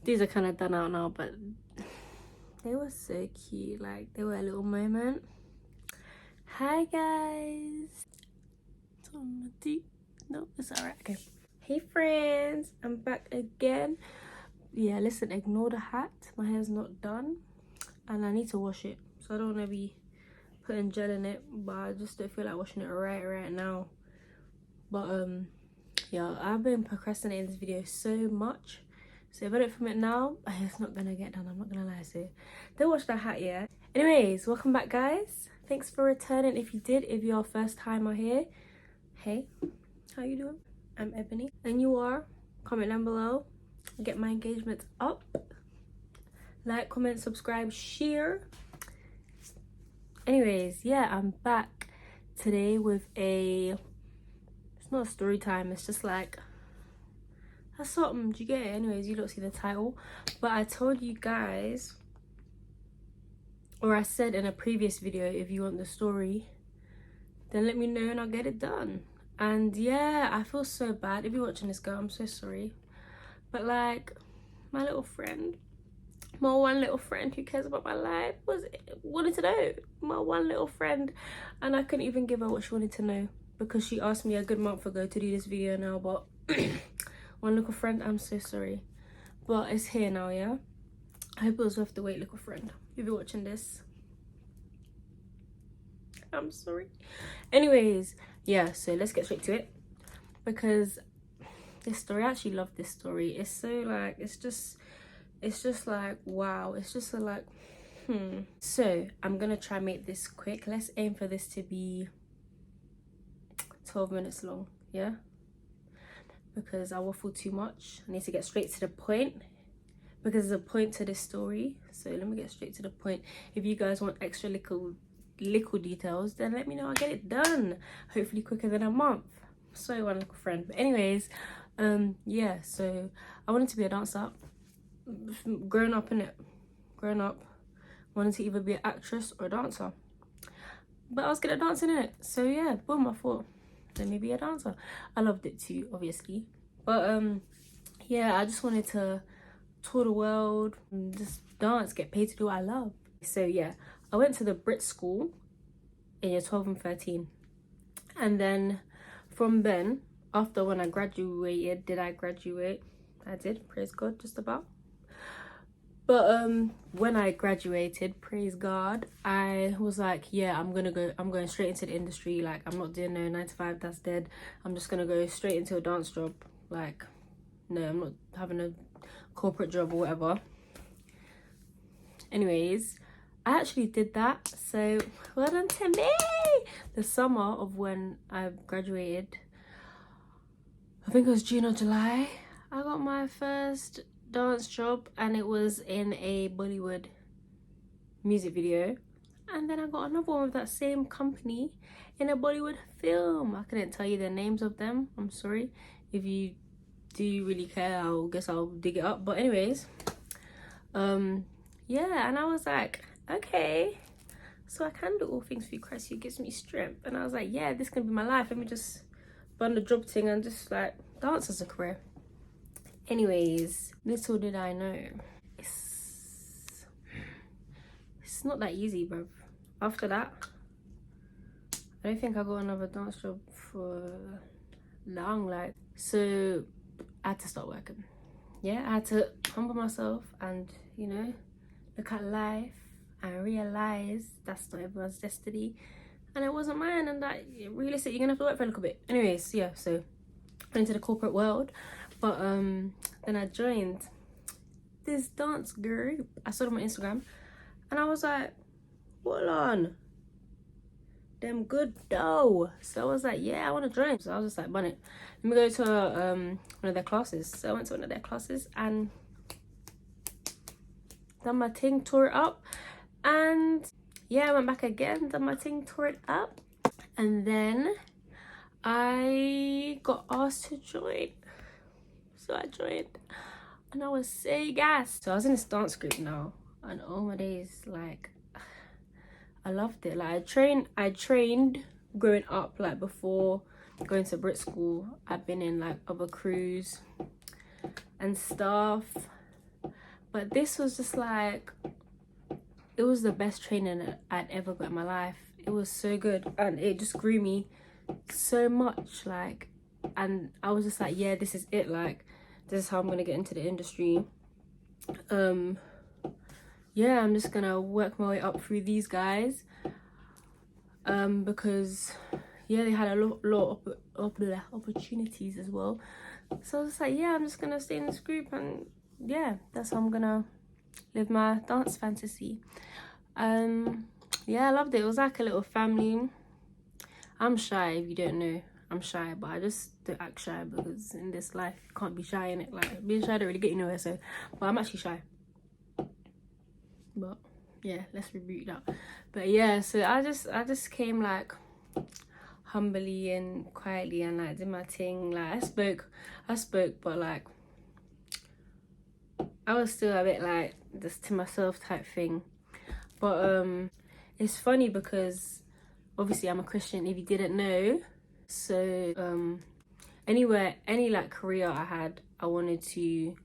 These are kind of done out now, but they were so cute. Like, they were a little moment. Hi guys. No, it's alright. Okay. Hey friends, I'm back again. Yeah, listen, ignore the hat. My hair's not done and I need to wash it, so I don't want to be putting gel in it, but I just don't feel like washing it right now. But yeah, I've been procrastinating this video so much, so if I don't film it now, it's not gonna get done. I'm not gonna lie. So don't watch that hat yet. Anyways, welcome back guys. Thanks for returning. If you're first timer here, hey, how you doing? I'm Ebony and you are. Comment down below, get my engagement up. Like, comment, subscribe, share. Anyways, yeah, I'm back today with it's not a story time, it's just like that's something. Do you get it? Anyways, you don't see the title, but I told you guys, or I said in a previous video, if you want the story then let me know and I'll get it done. And yeah, I feel so bad. If you're watching this, girl, I'm so sorry, but like my little friend, my one little friend who cares about my life, wanted to know, my one little friend, and I couldn't even give her what she wanted to know because she asked me a good month ago to do this video now. But one little friend, I'm so sorry, but it's here now. Yeah, I hope it was worth the wait, little friend. If you're watching this, I'm sorry. Anyways, yeah, so let's get straight to it because this story, I actually love this story. It's so like, it's just like, wow. It's just like, so I'm gonna try and make this quick. Let's aim for this to be 12 minutes long, yeah, because I waffle too much. I need to get straight to the point because there's a point to this story. So let me get straight to the point. If you guys want extra little details, then let me know. I'll get it done, hopefully quicker than a month. So one little friend. But anyways, yeah, so I wanted to be a dancer growing up, wanted to either be an actress or a dancer, but I was good at dancing in it. So yeah, boom, I thought let me be a dancer. I loved it too, obviously, but yeah, I just wanted to tour the world and just dance, get paid to do what I love. So yeah, I went to the Brit school in year 12 and 13, and then from then, after when I graduated, I did, praise God, just about. But when I graduated, praise God, I was like, yeah, I'm going straight into the industry. Like, I'm not doing no 9 to 5, that's dead. I'm just gonna go straight into a dance job. Like, no, I'm not having a corporate job or whatever. Anyways, I actually did that, so well done to me. The summer of when I graduated, I think it was June or July, I got my first dance job, and it was in a Bollywood music video, and then I got another one with that same company in a Bollywood film. I couldn't tell you the names of them, I'm sorry. If you do really care, I guess I'll dig it up. But anyways, yeah, and I was like, okay, so I can do all things through Christ who gives me strength. And I was like, yeah, this can be my life. Let me just run the job thing and just like dance as a career. Anyways, little did I know, it's not that easy, bro. After that, I don't think I got another dance job for long. Like, so I had to start working. Yeah, I had to humble myself and, you know, look at life and realize that's not everyone's destiny and it wasn't mine, and that realistic, you're gonna have to work for a little bit. Anyways, yeah, so I went into the corporate world, but then I joined this dance group. I saw them on Instagram and I was like, hold on, them good though. So I was like, yeah, I want to join. So I was just like, bun it, let me go to one of their classes. So I went to one of their classes and done my thing, tore it up, and yeah, I went back again, done my thing, tore it up, and then I got asked to join. So I joined and I was so gassed. So I was in this dance group now, and oh my days, like I loved it. Like I trained growing up, like before going to Brit school. I've been in like other crews and stuff, But this was just like, it was the best training I'd ever got in my life. It was so good, and it just grew me so much, like, and I was just like, yeah, this is it, like, this is how I'm gonna get into the industry. Yeah, I'm just gonna work my way up through these guys, because yeah, they had a lot of opportunities as well. So I was like, yeah, I'm just gonna stay in this group, and yeah, that's how I'm gonna live my dance fantasy. Yeah, I loved it. It was like a little family. I'm shy, if you don't know. I'm shy, but I just don't act shy, because in this life you can't be shy, in it. Like, being shy don't really get you nowhere. So, but I'm actually shy. But yeah, let's reboot that. But yeah, so I just came like humbly and quietly, and like did my thing. Like I spoke, but like I was still a bit like just to myself type thing. But it's funny because obviously I'm a Christian, if you didn't know. So any like career I had, I wanted to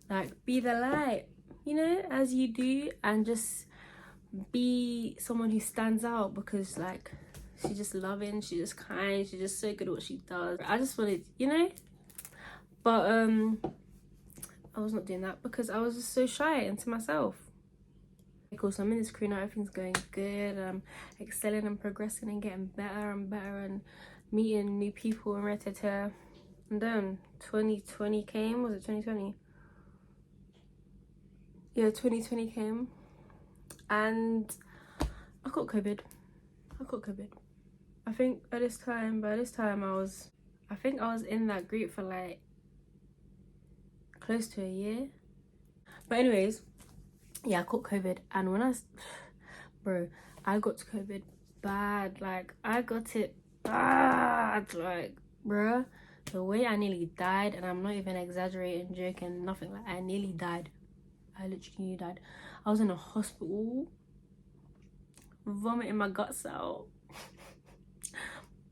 like be the light, you know, as you do, and just be someone who stands out, because like she's just loving, she's just kind, she's just so good at what she does. I just wanted, you know, but I was not doing that because I was just so shy into myself. Cool, so I'm in this crew now, everything's going good, I'm excelling and progressing and getting better and better and meeting new people and rah-ta-ta. And then 2020 came. Was it 2020? Yeah, 2020 came, and I got COVID. I think by this time I think I was in that group for like close to a year. But anyways, yeah, I caught COVID, and bro, I got COVID bad. Like, I got it bad. Like, bro, the way I nearly died, and I'm not even exaggerating, joking, nothing. Like, I nearly died. I literally died. I was in a hospital, vomiting my guts out,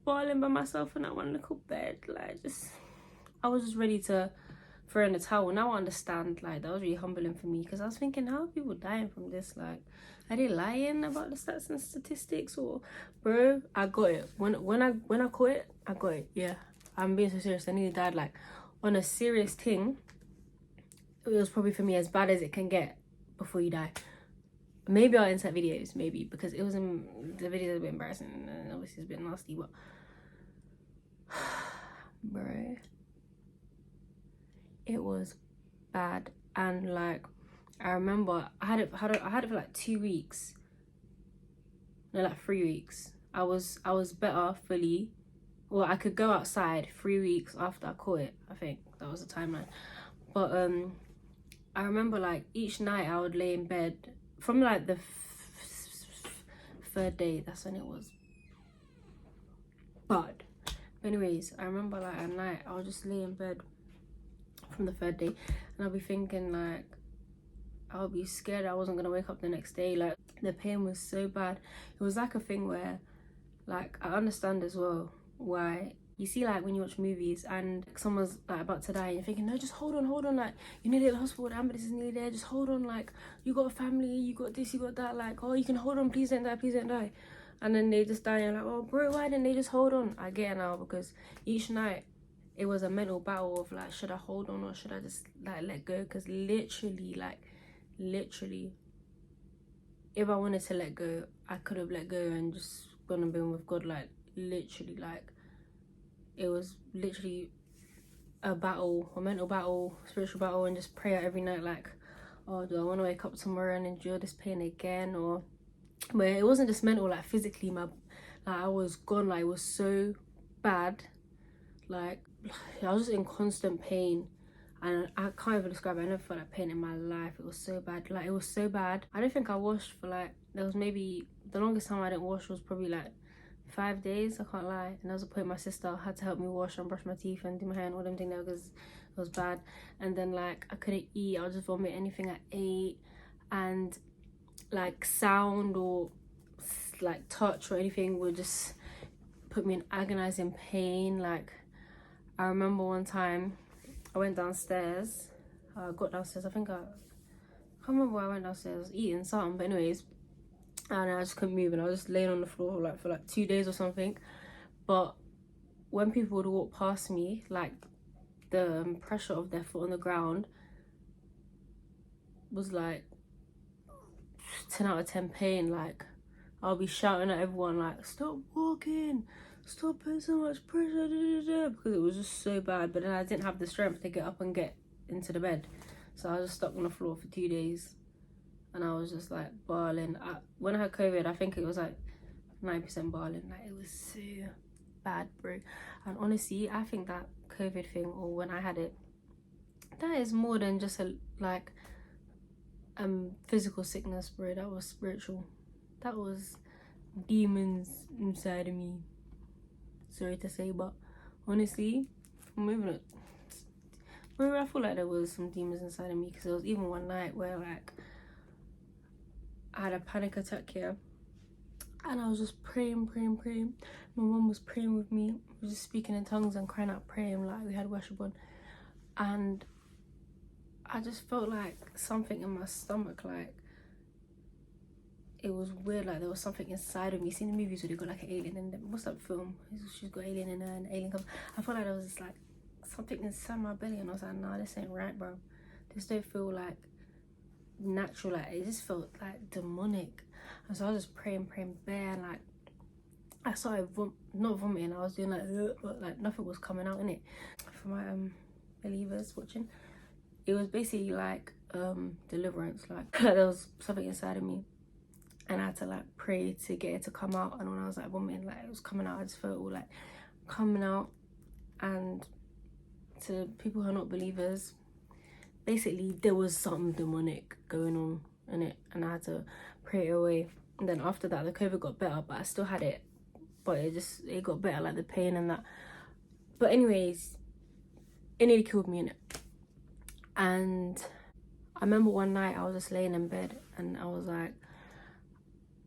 falling by myself in that one little bed. Like, I was just ready to throw in the towel. Now I understand. Like, that was really humbling for me, because I was thinking, how are people dying from this? Like, are they lying about the stats and statistics? Or, bro, I got it. When I caught it, I got it. Yeah, I'm being so serious. I nearly died. Like, on a serious thing, it was probably for me as bad as it can get before you die. Maybe I'll insert videos, maybe, because it was in the videos a bit embarrassing and obviously it's a bit nasty, but bro, it was bad. And like, I remember I had it for like 2 weeks, no, like 3 weeks. I was better fully. Well, I could go outside 3 weeks after I caught it. I think that was the timeline. But I remember like each night I would lay in bed from like the third day. That's when it was bad. But anyways, I remember like at night I would just lay in bed from the third day, and I'll be thinking like I'll be scared I wasn't gonna wake up the next day. Like, the pain was so bad. It was like a thing where, like, I understand as well why you see, like, when you watch movies and someone's like about to die, and you're thinking, no, just hold on, like, you're nearly at the hospital, the ambulance is nearly there, just hold on, like, you got a family, you got this, you got that, like, oh, you can hold on, please don't die. And then they just die, and you're like, oh, bro, why didn't they just hold on? I get it now, because each night it was a mental battle of like, should I hold on or should I just like let go? Because literally, if I wanted to let go, I could have let go and just gone and been with God. Like, literally, like, it was literally a battle, a mental battle, spiritual battle, and just prayer every night, like, oh, do I want to wake up tomorrow and endure this pain again? Or, but it wasn't just mental, like, physically, like, I was gone. Like, it was so bad. Like, I was just in constant pain, and I can't even describe it. I never felt like pain in my life. It was so bad. Like, it was so bad. I don't think I washed for like, there was maybe, the longest time I didn't wash was probably like 5 days, I can't lie. And there was a point my sister had to help me wash and brush my teeth and do my hair and all them things there, because it was bad. And then like, I couldn't eat. I would just vomit anything I ate, and like sound or like touch or anything would just put me in agonizing pain. Like, I remember one time I went downstairs, got downstairs, I think can't remember why I went downstairs. I was eating something, but anyways, and I just couldn't move, and I was just laying on the floor like for like 2 days or something. But when people would walk past me, like the pressure of their foot on the ground was like 10 out of 10 pain. Like I'll be shouting at everyone like, stop walking, stop putting so much pressure, because it was just so bad. But then I didn't have the strength to get up and get into the bed, so I was just stuck on the floor for 2 days, and I was just like bawling. When I had COVID, I think it was like 9% bawling. Like it was so bad, bro. And honestly, I think that COVID thing, or when I had it, that is more than just a like physical sickness, bro. That was spiritual. That was demons inside of me. Sorry to say, but honestly, moving it, bro, I feel like there was some demons inside of me, because there was even one night where like I had a panic attack here, and I was just praying. My mom was praying with me. We were just speaking in tongues and crying out, praying, like we had worship on, and I just felt like something in my stomach, like it was weird, like there was something inside of me. Seen the movies where they got like an alien in them. What's that film? She's got alien in her and alien comes. I felt like there was just like something inside my belly, and I was like, nah, this ain't right, bro. This don't feel like natural. Like it just felt like demonic. And so I was just praying bare, and like I started not vomiting. I was doing but like nothing was coming out in it. For my believers watching, it was basically like deliverance. Like there was something inside of me, and I had to like pray to get it to come out. And when I was like vomiting, like it was coming out, I just felt it all like coming out. And to people who are not believers, basically there was something demonic going on in it, and I had to pray it away. And then after that, the COVID got better, but I still had it, but it got better, like the pain and that. But anyways, it nearly killed me in it. And I remember one night I was just laying in bed, and I was like,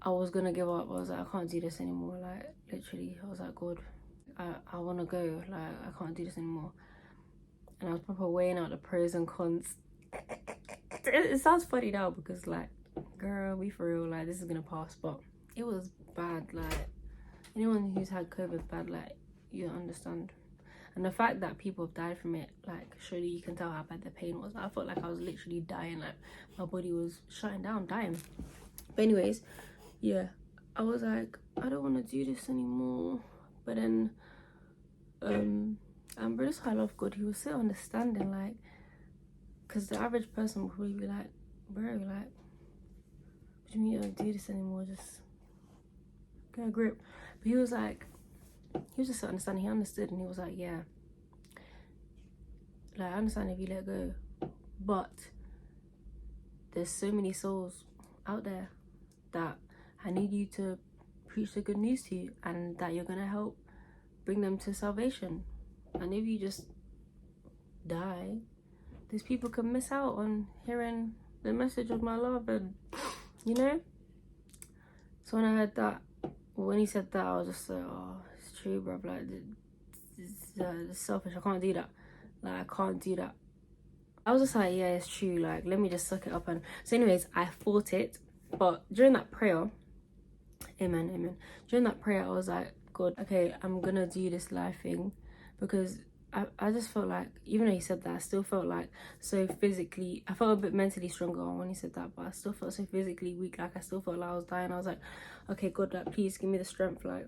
I was gonna give up. I was like, I can't do this anymore. Like literally, I was like, God, I want to go. Like I can't do this anymore. And I was proper weighing out the pros and cons. It sounds funny now, because like, girl, be for real, like this is gonna pass. But it was bad. Like anyone who's had COVID bad, like you understand. And the fact that people have died from it, like surely you can tell how bad the pain was. I felt like I was literally dying. Like my body was shutting down, dying. But anyways, yeah, I was like, I don't want to do this anymore. But then but this I love God. He was so understanding, like, because the average person would probably be like, bro, like, what do you mean you don't do this anymore? Just get a grip. But he was just so understanding. He understood, and he was like, yeah, like I understand if you let go, but there's so many souls out there that I need you to preach the good news to, and that you're gonna help bring them to salvation. And if you just die, these people can miss out on hearing the message of my love, and you know. So when I heard that, when he said that, I was just like, oh, it's true, bro. Like it's selfish. I can't do that. Like I can't do that. I was just like, yeah, it's true. Like let me just suck it up. And so anyways, I fought it. But during that prayer, amen, during that prayer, I was like, God, okay, I'm gonna do this life thing, because I just felt like, even though he said that, I still felt like so physically, I felt a bit mentally stronger when he said that, but I still felt so physically weak. Like I still felt like I was dying. I was like, okay, God, like please give me the strength, like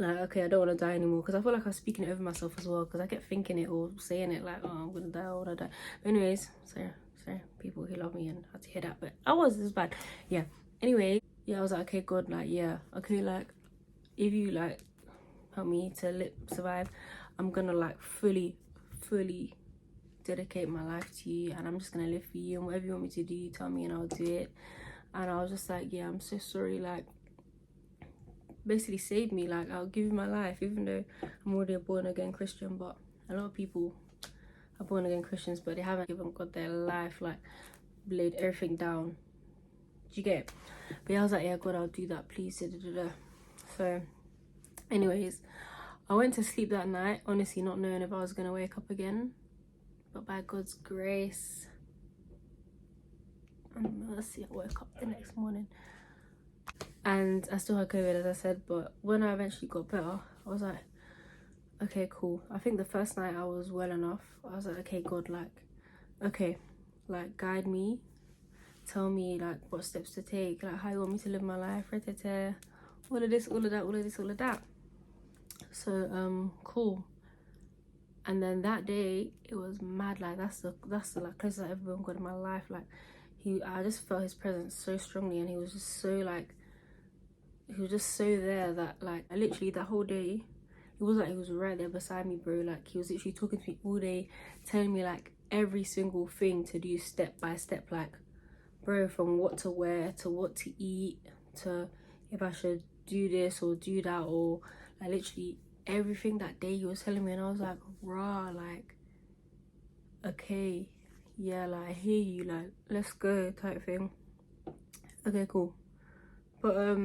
okay, I don't want to die anymore. Because I feel like I was speaking it over myself as well, because I kept thinking it or saying it like, oh, I'm gonna die, I wanna die. But anyways, sorry people who love me and had to hear that, but it was bad. Yeah, anyway, yeah, I was like, okay, God, like, yeah, okay, like if you like help me to survive, I'm gonna like fully dedicate my life to you, and I'm just gonna live for you, and whatever you want me to do, you tell me and I'll do it. And I was just like, yeah, I'm so sorry, like basically save me, like I'll give you my life, even though I'm already a born again Christian. But a lot of people are born again Christians, but they haven't even got their life, like laid everything down. Do you get it? But yeah, I was like, yeah, God, I'll do that, please. So anyways, I went to sleep that night, honestly not knowing if I was gonna wake up again, but by God's grace, and mercy, I woke up the next morning and I still had COVID, as I said. But when I eventually got better, I was like, okay, cool. I think the first night I was well enough. I was like, okay, God, like, okay, like, guide me, tell me like what steps to take, like how you want me to live my life, all of this, all of that, all of this, all of that. So cool. And then that day it was mad. Like that's the like closest I've ever got in my life. Like I just felt his presence so strongly, and he was just so like, he was just so there that like I literally that whole day, it was like he was right there beside me, bro. Like he was literally talking to me all day, telling me like every single thing to do step by step. Like, bro, from what to wear to what to eat to if I should do this or do that, or like literally everything that day he was telling me. And I was like, rah, like, okay, yeah, like I hear you, like let's go type thing. Okay, cool. But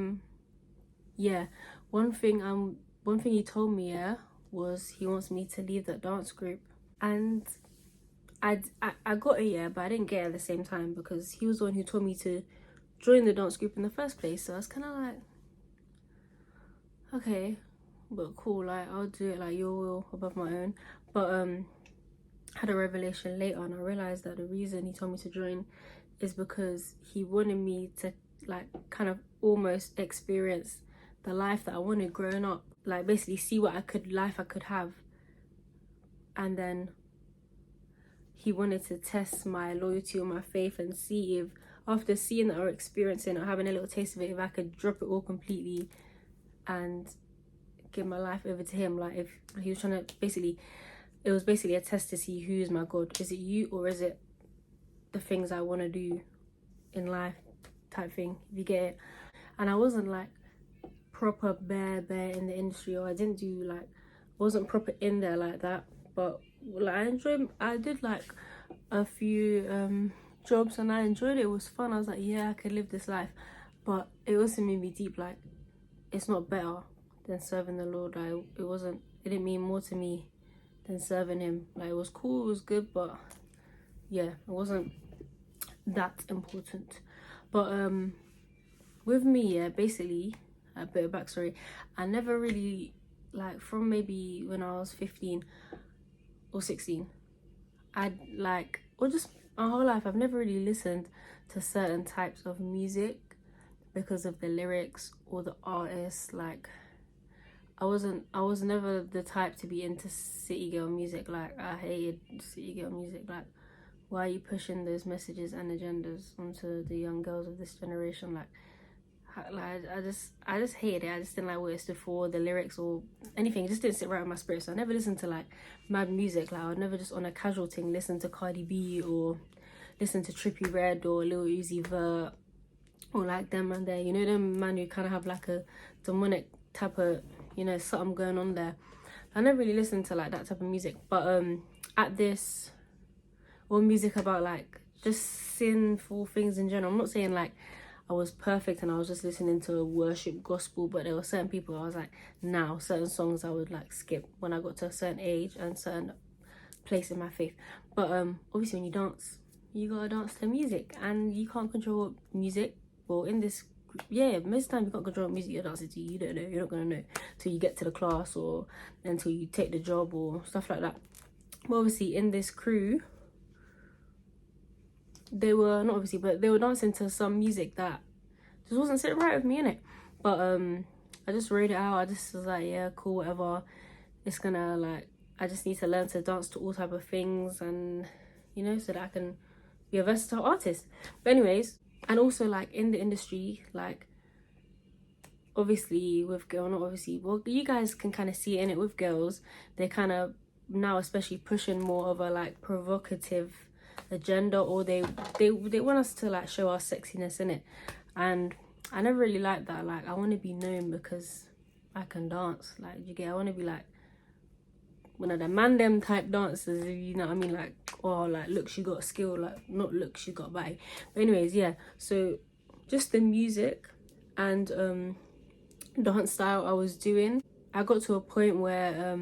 yeah, one thing he told me, yeah, was he wants me to leave that dance group. And I got it, yeah, but I didn't get it at the same time because he was the one who told me to join the dance group in the first place. So I was kind of like, okay, but cool, like I'll do it like your will above my own. But I had a revelation later, and I realized that the reason he told me to join is because he wanted me to like kind of almost experience the life that I wanted growing up, like basically see what life I could have. And then he wanted to test my loyalty or my faith and see if after seeing that or experiencing or having a little taste of it, if I could drop it all completely and give my life over to him. Like if he was trying to basically, it was basically a test to see who is my God. Is it you or is it the things I want to do in life type thing, if you get it. And I wasn't like proper bare in the industry, or I didn't do like, wasn't proper in there like that. But like I did like a few jobs and I enjoyed it. It was fun. I was like, yeah, I could live this life. But it also made me deep, like it's not better than serving the Lord. Like it didn't mean more to me than serving him. Like it was cool, it was good, but yeah, it wasn't that important. But with me, yeah, basically a bit of backstory, I never really, like from maybe when I was 15 or 16, I'd like, or just my whole life, I've never really listened to certain types of music because of the lyrics or the artists. Like I was never the type to be into city girl music. Like I hated city girl music. Like, why are you pushing those messages and agendas onto the young girls of this generation? Like I just hated it. I just didn't like what it stood for, the lyrics or anything. It just didn't sit right with my spirit. So I never listened to like mad music. Like I would never just on a casual thing listen to Cardi B or listen to Trippie Redd or Lil Uzi Vert or like them and there. You know them man who kind of have like a demonic type of, you know, something going on there. I never really listened to like that type of music. But at this, or music about like just sinful things in general. I'm not saying like I was perfect and I was just listening to worship gospel, but there were certain people I was like, now certain songs I would like skip when I got to a certain age and certain place in my faith. But obviously when you dance, you gotta dance to music, and you can't control music. Well, in this, yeah, most of the time you can't control what music you're dancing to. You don't know, you're not gonna know till you get to the class or until you take the job or stuff like that. But obviously in this crew, they were not obviously, but they were dancing to some music that just wasn't sitting right with me, innit? But I just wrote it out. I just was like, yeah, cool, whatever. It's gonna like, I just need to learn to dance to all type of things, and you know, so that I can be a versatile artist. But anyways, and also like in the industry, like obviously with girl, not obviously, well, you guys can kind of see it in it with girls. They're kind of now especially pushing more of a like provocative agenda, or they want us to like show our sexiness in it. And I never really liked that. Like I want to be known because I can dance. Like you get, I want to be like one of the man them type dancers, you know what I mean? Like, oh, like look, she got skill. Like not look, she got body. But anyways, yeah, so just the music and dance style I was doing, I got to a point where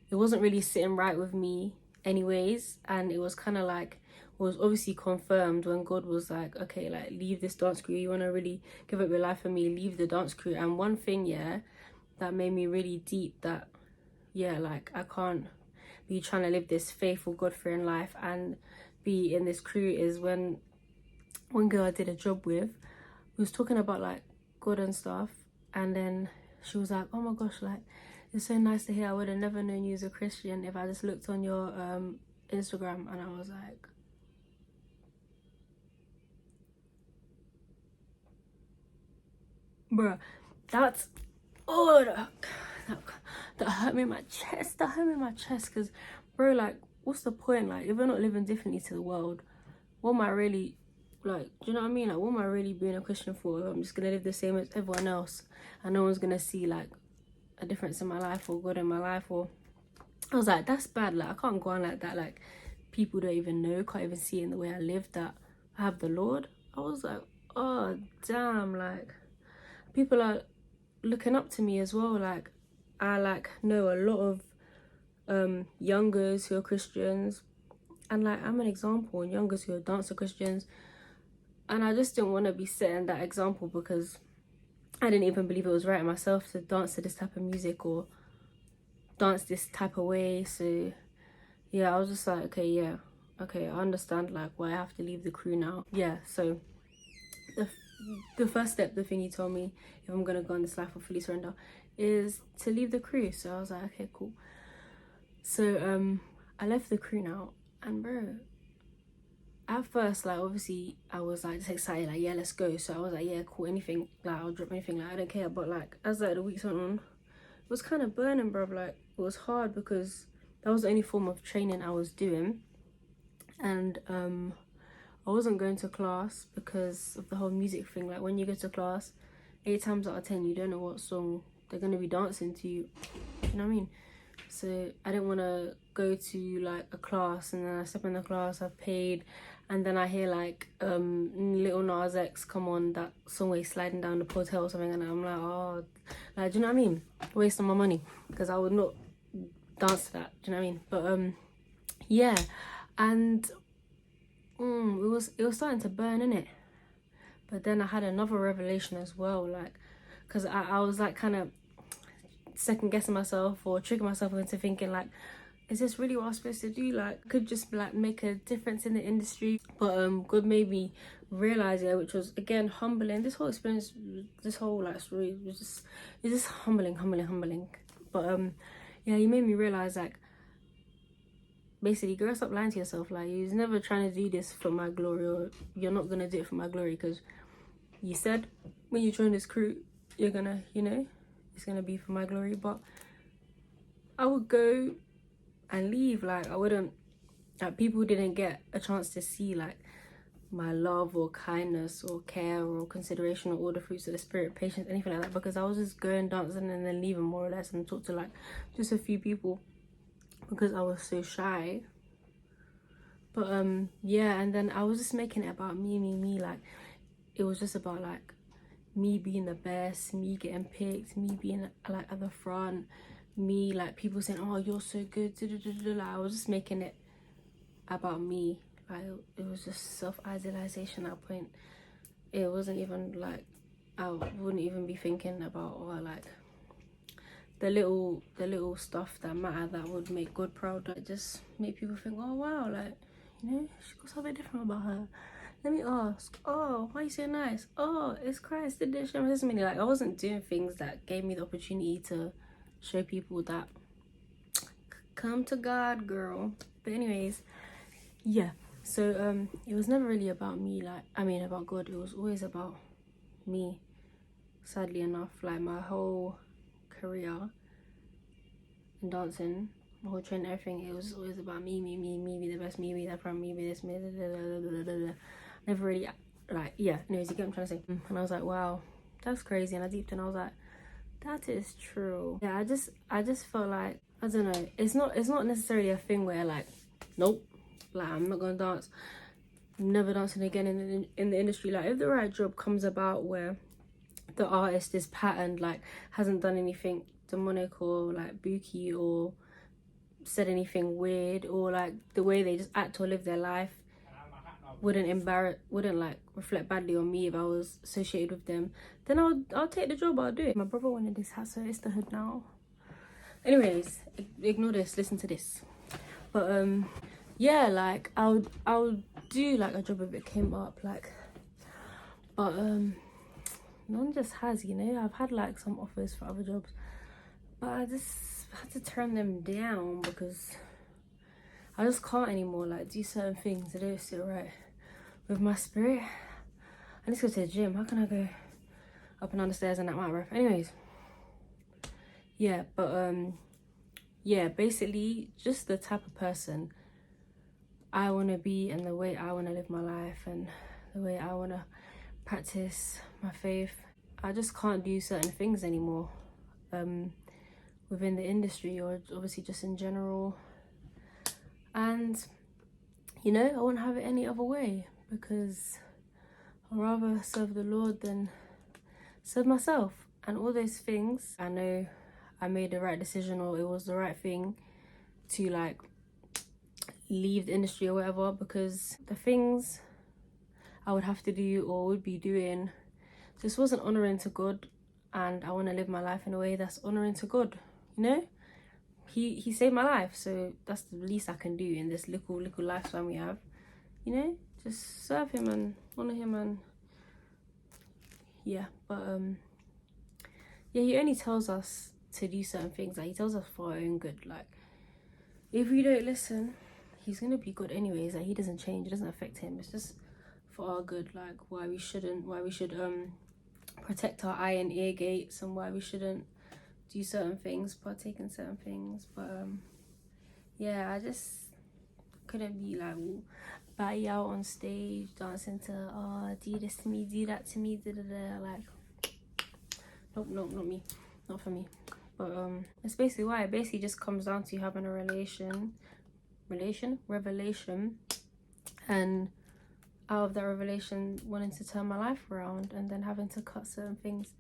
it wasn't really sitting right with me anyways, and it was kind of like was obviously confirmed when God was like, okay, like leave this dance crew. You want to really give up your life for me, leave the dance crew. And one thing, yeah, that made me really deep, that yeah, like I can't be trying to live this faithful God-fearing life and be in this crew, is when one girl I did a job with was talking about like God and stuff, and then she was like, oh my gosh, like it's so nice to hear. I would have never known you as a Christian if I just looked on your Instagram. And I was like, bruh, that's that hurt me in my chest. That hurt me in my chest, because bro, like what's the point? Like if we're not living differently to the world, what am I really, like, do you know what I mean? Like what am I really being a Christian for if I'm just gonna live the same as everyone else and no one's gonna see like a difference in my life or God in my life? Or I was like, that's bad. Like I can't go on like that. Like people don't even know, can't even see in the way I live that I have the Lord. I was like, oh damn, like people are looking up to me as well. Like I like know a lot of youngers who are Christians, and like I'm an example, and youngers who are dancer Christians, and I just didn't want to be setting that example, because I didn't even believe it was right myself to dance to this type of music or dance this type of way. So yeah, I was just like, okay, yeah, okay, I understand like why I have to leave the crew now. Yeah, so the first step, the thing he told me, if I'm gonna go on this life of fully surrender, is to leave the crew. So I was like, okay, cool. So I left the crew now, and bro, at first, like obviously I was like just excited, like yeah, let's go. So I was like, yeah, cool, anything, like I'll drop anything, like I don't care. But like as like the weeks went on, it was kind of burning, bro. Like it was hard, because that was the only form of training I was doing, and I wasn't going to class because of the whole music thing. Like when you go to class, 8 times out of 10 you don't know what song they're going to be dancing to. You know what I mean? So I didn't want to go to like a class and then I step in the class, I've paid, and then I hear like Little Nas X come on, that song where he's sliding down the hotel or something, and I'm like, oh, like, do you know what I mean? Wasting my money, because I would not dance to that. Do you know what I mean? But yeah, and it was starting to burn, innit? But then I had another revelation as well, like, because I was like kind of second guessing myself or tricking myself into thinking like, is this really what I'm supposed to do? Like could just like make a difference in the industry. But God made me realize it, which was again humbling. This whole experience, this whole like story was just, it's just humbling. But yeah, he made me realize like, basically, girl, stop lying to yourself. Like you're never trying to do this for my glory, or you're not gonna do it for my glory, because you said when you join this crew you're gonna, you know, it's gonna be for my glory. But I would go and leave. Like I wouldn't, like people didn't get a chance to see like my love or kindness or care or consideration or all the fruits of the spirit, patience, anything like that, because I was just going dancing and then leaving more or less and talk to like just a few people because I was so shy. But yeah, and then I was just making it about me. Like it was just about like me being the best, me getting picked, me being like at the front, me like people saying, oh, you're so good. Like I was just making it about me. Like it was just self-idolization at that point. It wasn't even like, I wouldn't even be thinking about, or like the little stuff that matter that would make God proud. Like just make people think, oh wow, like, you know, she's got something different about her. Let me ask, oh, why are you so nice? Oh, it's Christ, did this show me? Like I wasn't doing things that gave me the opportunity to show people that come to God, girl. But anyways, yeah, so it was never really about me, like I mean about God. It was always about me, sadly enough. Like my whole career in dancing, my whole training, everything, it was always about me, be the best, me, be that from me, be this, me, never really, like, yeah, anyways, you get what I'm trying to say. And I was like, wow, that's crazy. And I deeped and I was like, that is true. Yeah, I just felt like, I don't know, it's not necessarily a thing where like, nope, like I'm not gonna dance, I'm never dancing again in the industry. Like if the right job comes about where the artist is patterned, like hasn't done anything demonic or like booky or said anything weird, or like the way they just act or live their life wouldn't like reflect badly on me if I was associated with them, then I'll take the job. I'll do it. My brother wanted this house, so it's the hood now. Anyways, ignore this, listen to this. But yeah, like I'll do like a job if it came up, like, but none just has, you know. I've had like some offers for other jobs, but I just had to turn them down because I just can't anymore, like, do certain things that don't sit right with my spirit. I need to go to the gym. How can I go up and down the stairs and that might rough? Anyways, yeah, but yeah, basically just the type of person I want to be and the way I want to live my life and the way I want to practice my faith. I just can't do certain things anymore within the industry or obviously just in general. And, you know, I won't have it any other way because I'd rather serve the Lord than serve myself. And all those things, I know I made the right decision or it was the right thing to like leave the industry or whatever, because the things I would have to do or would be doing just wasn't honouring to God, and I want to live my life in a way that's honouring to God, you know. He saved my life, so that's the least I can do in this little lifespan we have, you know. Just serve him and honour him. And yeah, but yeah, he only tells us to do certain things, like he tells us for our own good. Like if we don't listen, he's gonna be good anyways. Like he doesn't change, it doesn't affect him. It's just for our good, like why we should protect our eye and ear gates, and why we shouldn't do certain things, partake in certain things. But yeah, I just couldn't be like batty out on stage dancing to do this to me, do that to me, like nope, not me, not for me. But it's basically why it basically just comes down to having a revelation, and out of that revelation wanting to turn my life around, and then having to cut certain things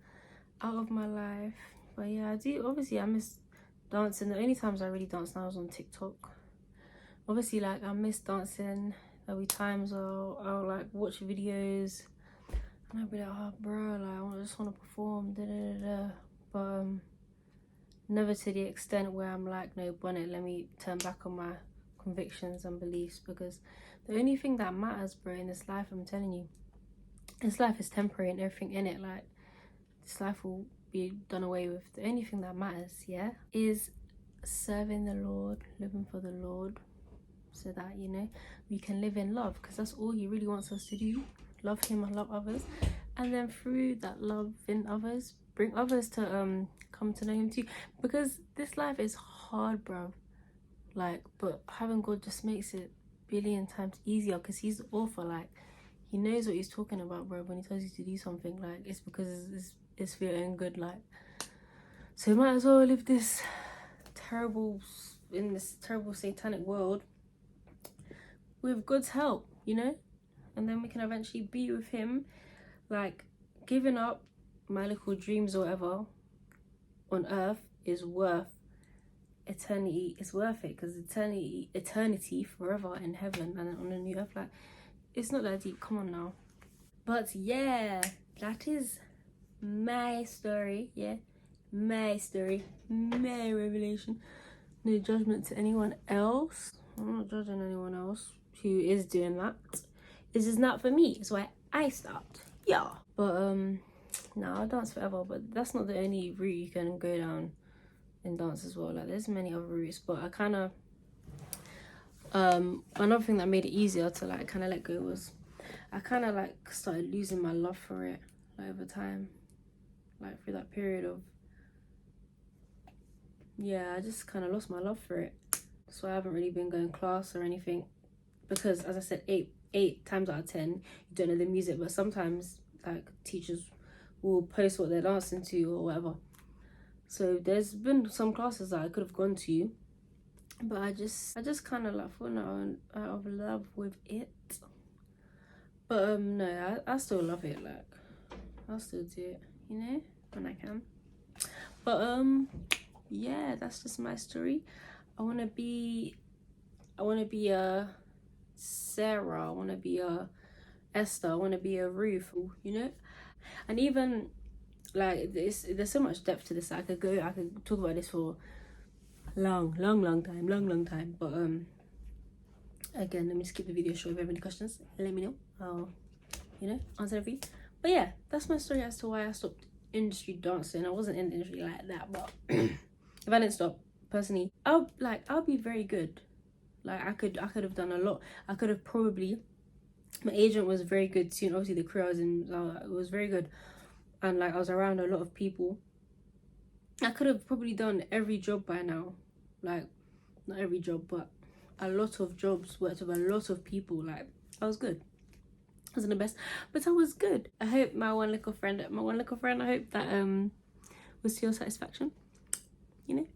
out of my life. But yeah, I miss dancing. The only times I really dance now is on TikTok. Obviously, like I miss dancing. There'll be times I'll like watch videos and I'll be like, oh bro, like I just want to perform, but never to the extent where I'm like, no, bonnet, let me turn back on my convictions and beliefs, because the only thing that matters, bro, in this life, I'm telling you, this life is temporary and everything in it, like this life will be done away with. The only thing that matters, yeah, is serving the Lord, living for the Lord, so that, you know, we can live in love, because that's all he really wants us to do. Love him and love others, and then through that love in others, bring others to come to know him too, because this life is hard, bro. Like, but having God just makes it billion times easier, because he's the author. Like, he knows what he's talking about, bro. When he tells you to do something, like, it's because it's for your own good. Like, so you might as well live this terrible satanic world with God's help, you know, and then we can eventually be with him. Like, giving up my little dreams or whatever on earth is worth eternity. It's worth it, because eternity forever in heaven and on a new earth, like, it's not that deep, come on now. But yeah, that is my story. Yeah, my story, my revelation. No judgment to anyone else. I'm not judging anyone else who is doing that. This is not for me, it's why I stopped. Yeah, but no, I'll dance forever, but that's not the only route you can go down in dance as well. Like, there's many other routes, but I kind of another thing that made it easier to like kind of let go was I kind of like started losing my love for it, like, over time, like through that period of, yeah, I just kind of lost my love for it. So I haven't really been going class or anything, because as I said, eight times out of 10 you don't know the music, but sometimes like teachers will post what they're dancing to or whatever. So there's been some classes that I could have gone to, but I just kind of like fallen out of love with it. But no, I still love it. Like, I'll still do it, you know, when I can. But yeah, that's just my story. I wanna be Sarah, I want to be a Esther, I want to be a Ruth, you know. And even like this, there's so much depth to this. I could talk about this for long time, but again, let me skip the video short. If you have any questions, let me know. I'll, you know, answer every. But yeah, that's my story as to why I stopped industry dancing. I wasn't in the industry like that, but if I didn't stop, personally, I'll be very good. Like I could have done a lot. I could have probably, my agent was very good too, and obviously the crew I was in was very good, and like I was around a lot of people. I could have probably done every job by now, like not every job, but a lot of jobs, worked with a lot of people. Like I was good. I wasn't the best, but I was good. I hope my one little friend, I hope that was to your satisfaction, you know.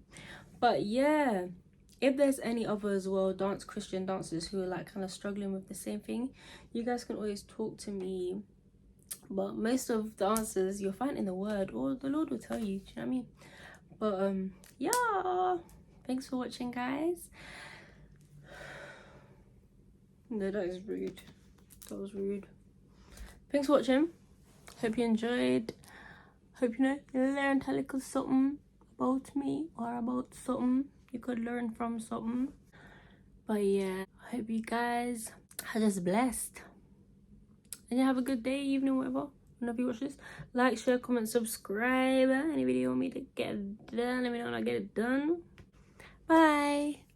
But yeah, if there's any other as well Christian dancers who are like kind of struggling with the same thing, you guys can always talk to me. But most of the answers you'll find in the word, or the Lord will tell you, do you know what I mean? But yeah, thanks for watching, guys. No, that is rude. That was rude. Thanks for watching. Hope you enjoyed. Hope you learned a little something about me, or about something you could learn from something. But yeah, I hope you guys are just blessed, and you have a good day, evening, whatever. Whenever you watch this, like, share, comment, subscribe. Any video you want me to get done, let me know when I get it done. Bye.